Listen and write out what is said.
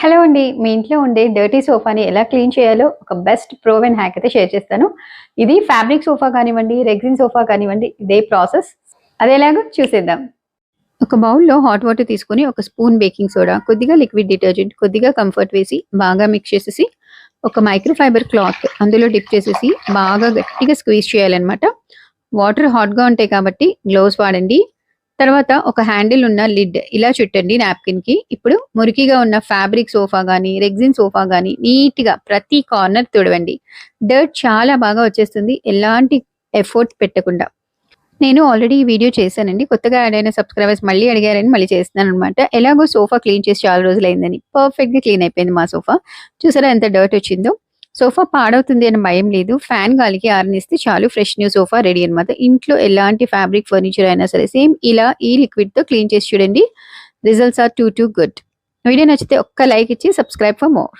Hello అండి. మీ ఇంట్లో ఉండే డర్టీ సోఫాని ఎలా క్లీన్ చేయాలో ఒక బెస్ట్ ప్రూవెన్ హ్యాక్ అయితే షేర్ చేస్తాను. ఇది ఫ్యాబ్రిక్ సోఫా కానివ్వండి, రెగ్జిన్ సోఫా కానివ్వండి ఇదే ప్రాసెస్. అదెలాగో చూసేద్దాం. ఒక బౌల్‌లో హాట్ వాటర్ తీసుకొని ఒక స్పూన్ బేకింగ్ సోడా, కొద్దిగా లిక్విడ్ డిటర్జెంట్, కొద్దిగా కంఫర్ట్ వేసి బాగా మిక్స్ చేసేసి ఒక మైక్రో ఫైబర్ క్లాత్ అందులో డిప్ చేసేసి బాగా గట్టిగా స్క్వీజ్ చేయాలన్నమాట. వాటర్ హాట్‌గా ఉంటాయి కాబట్టి గ్లోవ్స్ వాడండి. తర్వాత ఒక హ్యాండిల్ ఉన్న లిడ్ ఇలా చుట్టండి నాప్కిన్‌కి. ఇప్పుడు మురికిగా ఉన్న ఫ్యాబ్రిక్ సోఫా గాని, రెగ్జిన్ సోఫా గాని నీట్‌గా ప్రతి కార్నర్ తుడవండి. డర్ట్ చాలా బాగా వచ్చేస్తుంది ఎలాంటి ఎఫర్ట్ పెట్టకుండా. నేను ఆల్రెడీ ఈ వీడియో చేశానండి. కొత్తగా యాడ్ అయిన సబ్‌స్క్రైబర్స్ మళ్ళీ అడిగారని మళ్ళీ చేస్తున్నాననమాట. ఎలాగో సోఫా క్లీన్ చేసి చాలా రోజులయిందని. పర్ఫెక్ట్‌గా క్లీన్ అయిపోయింది మా సోఫా. చూసారా ఎంత డర్ట్ వచ్చిందో? సోఫా పాడవుతుంది అనే భయం లేదు. ఫ్యాన్ గాలికి ఆరనిస్తే చాలు ఫ్రెష్ న్యూ సోఫా రెడీ అనమాట. ఇంట్లో ఎలాంటి ఫ్యాబ్రిక్ ఫర్నిచర్ అయినా సరే సేమ్ ఇలా ఈ లిక్విడ్‌తో క్లీన్ చేసి చూడండి. Results are too good. Video నచ్చితే ఒక్క లైక్ ఇచ్చి సబ్స్క్రైబ్ ఫర్ మోర్.